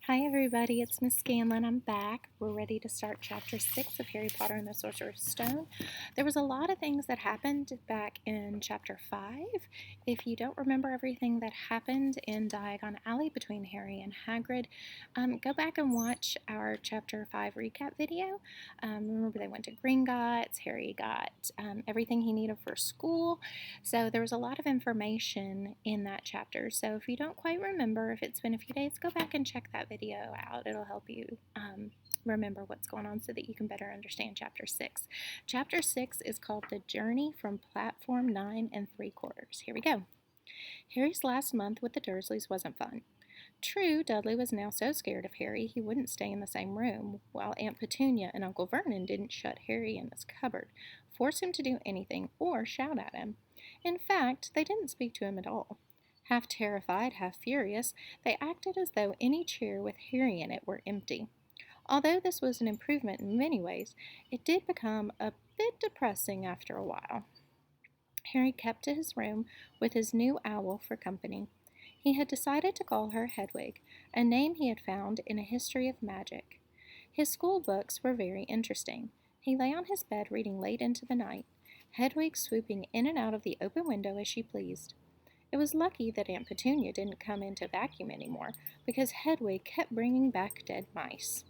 Hi everybody, it's Miss Scanlon. I'm back. We're ready to start Chapter 6 of Harry Potter and the Sorcerer's Stone. There was a lot of things that happened back in Chapter 5. If you don't remember everything that happened in Diagon Alley between Harry and Hagrid, go back and watch our Chapter 5 recap video. Remember they went to Gringotts, Harry got everything he needed for school, so there was a lot of information in that chapter. So if you don't quite remember, if it's been a few days, go back and check that video out. It'll help you remember what's going on so that you can better understand Chapter 6. Chapter 6 is called The Journey from Platform 9 3/4. Here we go. Harry's last month with the Dursleys wasn't fun. True, Dudley was now so scared of Harry he wouldn't stay in the same room, while Aunt Petunia and Uncle Vernon didn't shut Harry in his cupboard, force him to do anything, or shout at him. In fact, they didn't speak to him at all. Half terrified, half furious, they acted as though any chair with Harry in it were empty. Although this was an improvement in many ways, it did become a bit depressing after a while. Harry kept to his room with his new owl for company. He had decided to call her Hedwig, a name he had found in a history of magic. His school books were very interesting. He lay on his bed reading late into the night, Hedwig swooping in and out of the open window as she pleased. It was lucky that Aunt Petunia didn't come in to vacuum anymore, because Hedwig kept bringing back dead mice.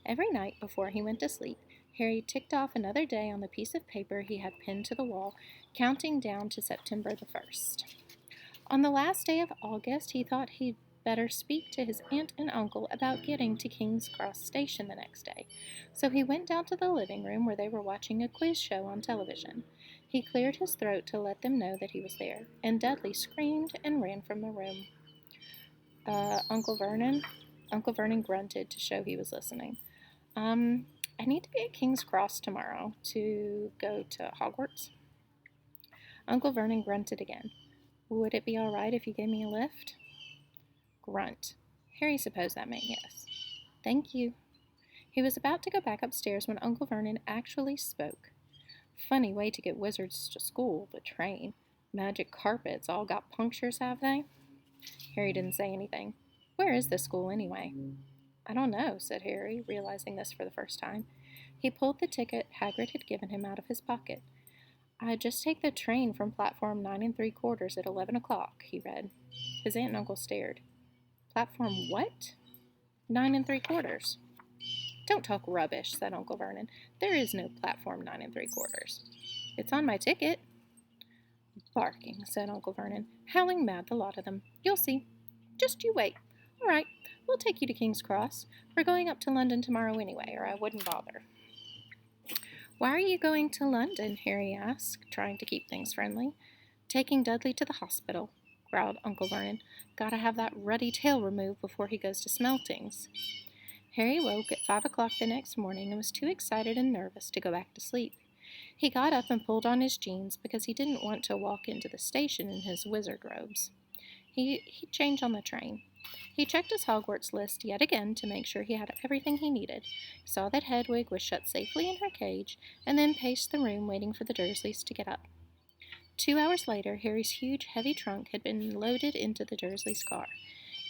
Every night before he went to sleep, Harry ticked off another day on the piece of paper he had pinned to the wall, counting down to September the 1st. On the last day of August, he thought he'd better speak to his aunt and uncle about getting to King's Cross Station the next day, so he went down to the living room where they were watching a quiz show on television. He cleared his throat to let them know that he was there, and Dudley screamed and ran from the room. Uncle Vernon? Uncle Vernon grunted to show he was listening. I need to be at King's Cross tomorrow to go to Hogwarts. Uncle Vernon grunted again. Would it be all right if you gave me a lift? Grunt. Harry supposed that meant yes. Thank you. He was about to go back upstairs when Uncle Vernon actually spoke. Funny way to get wizards to school, the train. Magic carpets all got punctures, have they? Harry didn't say anything. Where is the school, anyway? I don't know, said Harry, realizing this for the first time. He pulled the ticket Hagrid had given him out of his pocket. I just take the train from platform 9 3/4 at 11 o'clock, he read. His aunt and uncle stared. Platform what? 9 3/4. Don't talk rubbish, said Uncle Vernon. There is no platform 9 3/4. It's on my ticket. Barking, said Uncle Vernon. Howling mad, the lot of them. You'll see. Just you wait. All right, we'll take you to King's Cross. We're going up to London tomorrow anyway, or I wouldn't bother. Why are you going to London? Harry asked, trying to keep things friendly. Taking Dudley to the hospital, growled Uncle Vernon. Gotta have that ruddy tail removed before he goes to Smeltings. Harry woke at 5 o'clock the next morning and was too excited and nervous to go back to sleep. He got up and pulled on his jeans because he didn't want to walk into the station in his wizard robes. He'd change on the train. He checked his Hogwarts list yet again to make sure he had everything he needed, saw that Hedwig was shut safely in her cage, and then paced the room waiting for the Dursleys to get up. 2 hours later, Harry's huge, heavy trunk had been loaded into the Dursleys' car.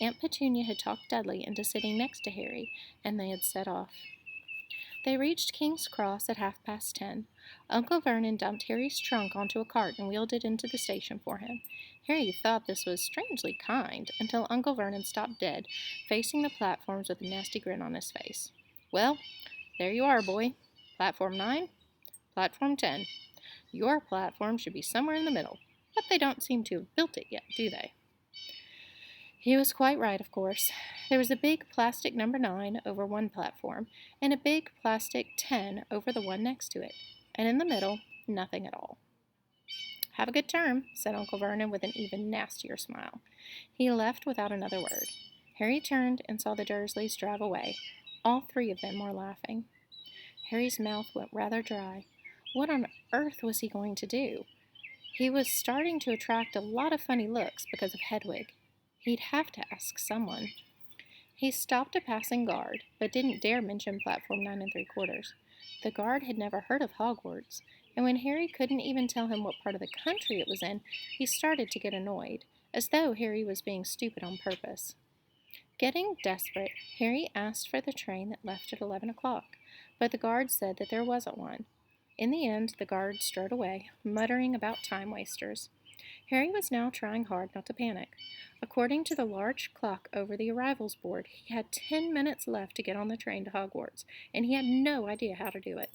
Aunt Petunia had talked Dudley into sitting next to Harry, and they had set off. They reached King's Cross at 10:30. Uncle Vernon dumped Harry's trunk onto a cart and wheeled it into the station for him. Harry thought this was strangely kind until Uncle Vernon stopped dead, facing the platforms with a nasty grin on his face. Well, there you are, boy. Platform 9, Platform 10. Your platform should be somewhere in the middle, but they don't seem to have built it yet, do they? He was quite right, of course. There was a big plastic number 9 over one platform, and a big plastic 10 over the one next to it, and in the middle, nothing at all. Have a good term, said Uncle Vernon with an even nastier smile. He left without another word. Harry turned and saw the Dursleys drive away. All three of them were laughing. Harry's mouth went rather dry. What on earth was he going to do? He was starting to attract a lot of funny looks because of Hedwig. He'd have to ask someone. He stopped a passing guard, but didn't dare mention platform 9 3/4. The guard had never heard of Hogwarts, and when Harry couldn't even tell him what part of the country it was in, he started to get annoyed, as though Harry was being stupid on purpose. Getting desperate, Harry asked for the train that left at 11 o'clock, but the guard said that there wasn't one. In the end, the guard strode away, muttering about time wasters. Harry was now trying hard not to panic. According to the large clock over the arrivals board, he had 10 minutes left to get on the train to Hogwarts, and he had no idea how to do it.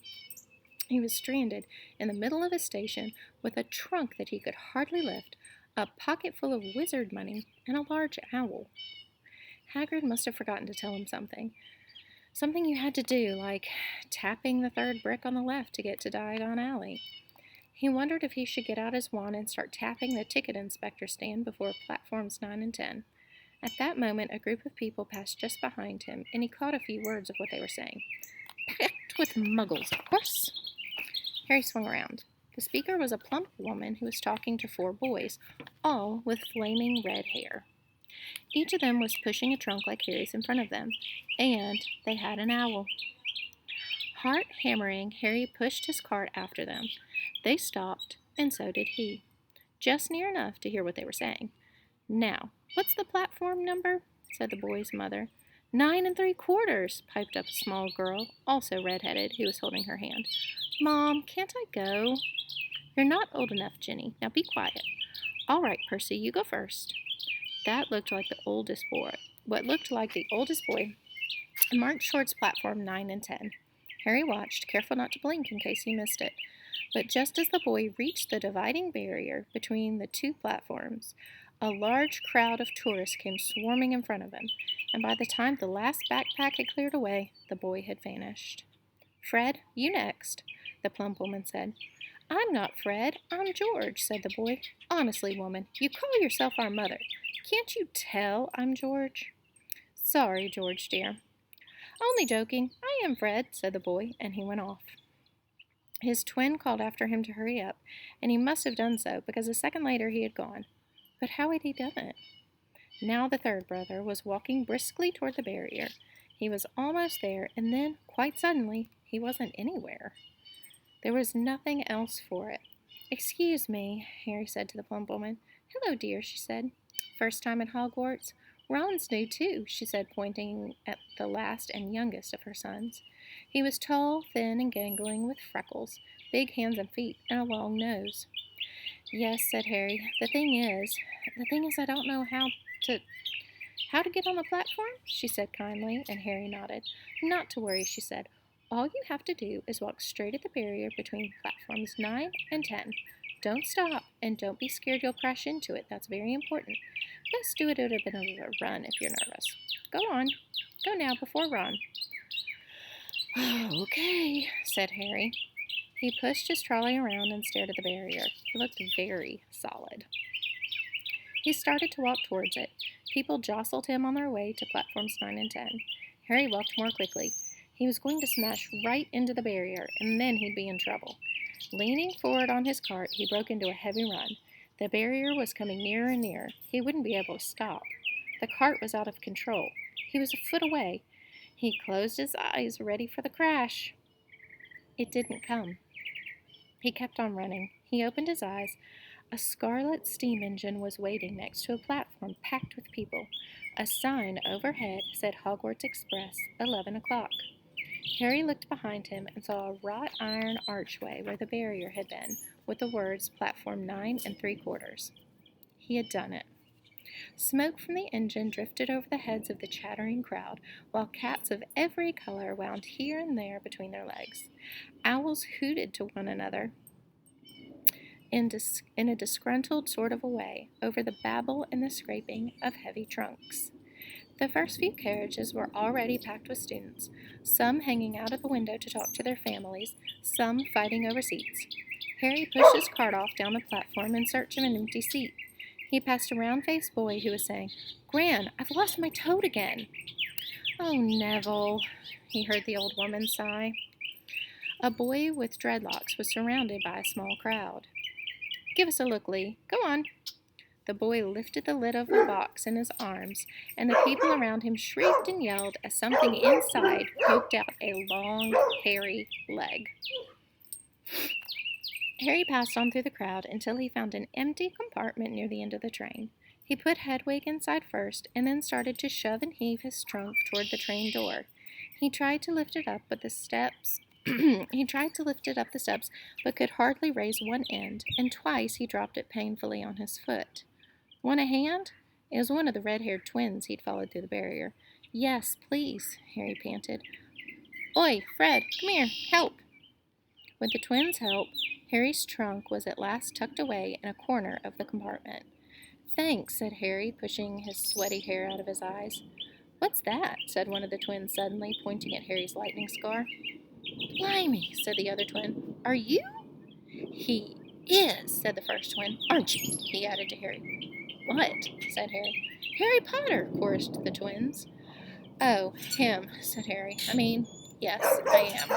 He was stranded in the middle of a station with a trunk that he could hardly lift, a pocket full of wizard money, and a large owl. Hagrid must have forgotten to tell him something. Something you had to do, like tapping the third brick on the left to get to Diagon Alley. He wondered if he should get out his wand and start tapping the ticket inspector stand before platforms 9 and 10. At that moment, a group of people passed just behind him, and he caught a few words of what they were saying. Packed with muggles, of course. Harry swung around. The speaker was a plump woman who was talking to 4 boys, all with flaming red hair. Each of them was pushing a trunk like Harry's in front of them, and they had an owl. Heart hammering, Harry pushed his cart after them. They stopped, and so did he, just near enough to hear what they were saying. Now, what's the platform number? Said the boy's mother. 9 3/4, piped up a small girl, also red-headed, who was holding her hand. Mom, can't I go? You're not old enough, Jenny. Now be quiet. All right, Percy, you go first. What looked like the oldest boy marched towards platform 9 and 10. Harry watched, careful not to blink in case he missed it. But just as the boy reached the dividing barrier between the 2 platforms, a large crowd of tourists came swarming in front of him, and by the time the last backpack had cleared away, the boy had vanished. Fred, you next, the plump woman said. I'm not Fred, I'm George, said the boy. Honestly, woman, you call yourself our mother. Can't you tell I'm George? Sorry, George, dear. Only joking. I am Fred, said the boy, and he went off. His twin called after him to hurry up, and he must have done so, because a second later he had gone. But how had he done it? Now the third brother was walking briskly toward the barrier. He was almost there, and then, quite suddenly, he wasn't anywhere. There was nothing else for it. Excuse me, Harry said to the plump woman. Hello, dear, she said. First time at Hogwarts? Ron's new, too, she said, pointing at the last and youngest of her sons. He was tall, thin, and gangling, with freckles, big hands and feet, and a long nose. Yes, said Harry. The thing is I don't know how to get on the platform, she said kindly, and Harry nodded. Not to worry, she said. All you have to do is walk straight at the barrier between platforms 9 and 10. Don't stop, and don't be scared you'll crash into it. That's very important. Best do it at a bit of a run if you're nervous. Go on. Go now before Ron. Okay, said Harry. He pushed his trolley around and stared at the barrier. It looked very solid. He started to walk towards it. People jostled him on their way to platforms 9 and 10. Harry walked more quickly. He was going to smash right into the barrier, and then he'd be in trouble. Leaning forward on his cart, he broke into a heavy run. The barrier was coming nearer and nearer. He wouldn't be able to stop. The cart was out of control. He was a foot away. He closed his eyes, ready for the crash. It didn't come. He kept on running. He opened his eyes. A scarlet steam engine was waiting next to a platform packed with people. A sign overhead said Hogwarts Express, 11 o'clock. Harry looked behind him and saw a wrought iron archway where the barrier had been, with the words Platform 9 3/4. He had done it. Smoke from the engine drifted over the heads of the chattering crowd, while cats of every color wound here and there between their legs. Owls hooted to one another in a disgruntled sort of a way over the babble and the scraping of heavy trunks. The first few carriages were already packed with students, some hanging out of the window to talk to their families, some fighting over seats. Harry pushed his cart off down the platform in search of an empty seat. He passed a round-faced boy who was saying, Gran, I've lost my toad again. Oh, Neville, he heard the old woman sigh. A boy with dreadlocks was surrounded by a small crowd. Give us a look, Lee. Go on. The boy lifted the lid of a box in his arms, and the people around him shrieked and yelled as something inside poked out a long, hairy leg. Harry passed on through the crowd until he found an empty compartment near the end of the train. He put Hedwig inside first and then started to shove and heave his trunk toward the train door. He tried to lift it up, but the steps but could hardly raise one end, and twice he dropped it painfully on his foot. Want a hand? It was one of the red-haired twins he'd followed through the barrier. Yes, please, Harry panted. Oi, Fred, come here, help. With the twins' help, Harry's trunk was at last tucked away in a corner of the compartment. Thanks, said Harry, pushing his sweaty hair out of his eyes. What's that? Said one of the twins suddenly, pointing at Harry's lightning scar. Blimey, said the other twin. Are you? He is, said the first twin. Aren't you? He added to Harry. What? Said Harry. Harry Potter, chorused the twins. Oh, him, said Harry. Yes, I am.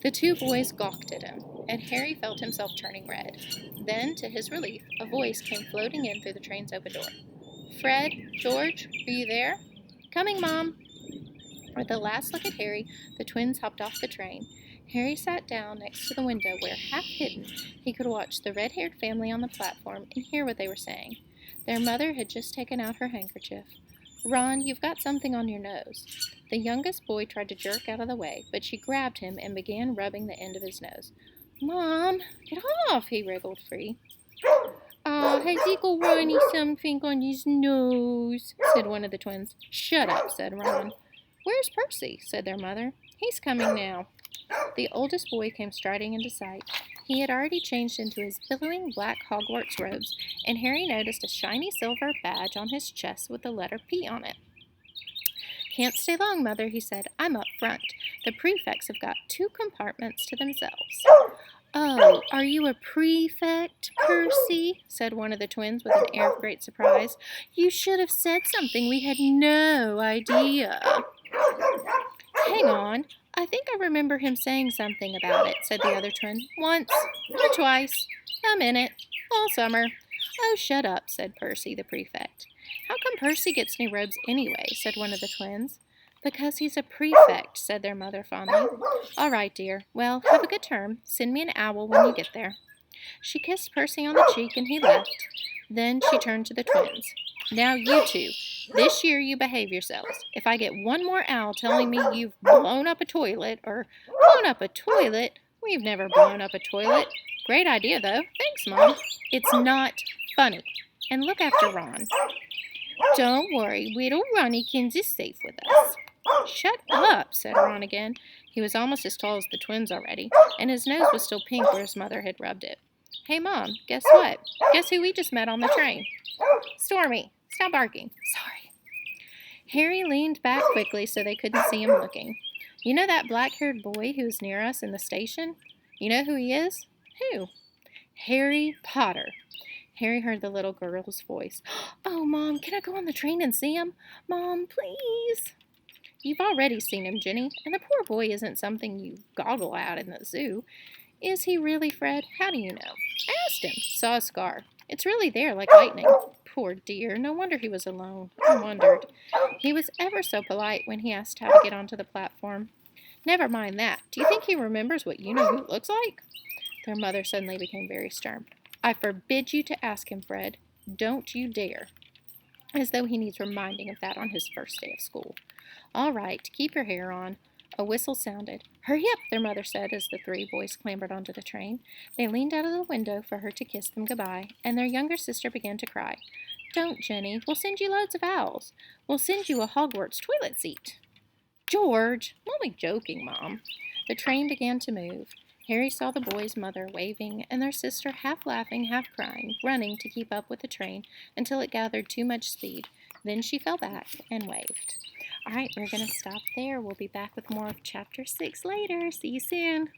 The two boys gawked at him, and Harry felt himself turning red. Then, to his relief, a voice came floating in through the train's open door. Fred, George, are you there? Coming, Mom. With a last look at Harry, the twins hopped off the train. Harry sat down next to the window where, half hidden, he could watch the red-haired family on the platform and hear what they were saying. Their mother had just taken out her handkerchief. Ron, you've got something on your nose. The youngest boy tried to jerk out of the way, but she grabbed him and began rubbing the end of his nose. Mom, get off, he wriggled free. Oh, has Eagle Ronnie something on his nose? Said one of the twins. Shut up, said Ron. Where's Percy? Said their mother. He's coming now. The oldest boy came striding into sight. He had already changed into his billowing black Hogwarts robes, and Harry noticed a shiny silver badge on his chest with the letter P on it. Can't stay long, Mother, he said. I'm up front. The prefects have got 2 compartments to themselves. Oh, are you a prefect, Percy? Said one of the twins with an air of great surprise. You should have said something. We had no idea. Hang on. I think I remember him saying something about it, said the other twin. Once or twice. A minute. All summer. Oh, shut up, said Percy, the prefect. How come Percy gets new robes anyway, said one of the twins. Because he's a prefect, said their mother fondly. All right, dear. Well, have a good term. Send me an owl when you get there. She kissed Percy on the cheek and he left. Then she turned to the twins. Now you two, this year you behave yourselves. If I get one more owl telling me you've blown up a toilet we've never blown up a toilet. Great idea, though. Thanks, Mom. It's not funny. And look after Ron. Don't worry, little Ronnykins is safe with us. Shut up, said Ron again. He was almost as tall as the twins already, and his nose was still pink where his mother had rubbed it. Hey, Mom, guess what? Guess who we just met on the train? Stormy. Stop barking. Sorry. Harry leaned back quickly so they couldn't see him looking. You know that black-haired boy who's near us in the station? You know who he is? Who? Harry Potter. Harry heard the little girl's voice. Oh, Mom, can I go on the train and see him? Mom, please. You've already seen him, Jenny, and the poor boy isn't something you goggle at in the zoo. Is he really, Fred? How do you know? I asked him. Saw a scar. It's really there, like lightning. Poor dear. No wonder he was alone. I wondered. He was ever so polite when he asked how to get onto the platform. Never mind that. Do you think he remembers what you-know-who looks like? Their mother suddenly became very stern. I forbid you to ask him, Fred. Don't you dare. As though he needs reminding of that on his first day of school. All right, keep your hair on. A whistle sounded. Hurry up, their mother said as the 3 boys clambered onto the train. They leaned out of the window for her to kiss them goodbye, and their younger sister began to cry. Don't, Jenny. We'll send you loads of owls. We'll send you a Hogwarts toilet seat. George! I'm only joking, Mom. The train began to move. Harry saw the boys' mother waving and their sister half laughing, half crying, running to keep up with the train until it gathered too much speed. Then she fell back and waved. All right, we're going to stop there. We'll be back with more of Chapter 6 later. See you soon.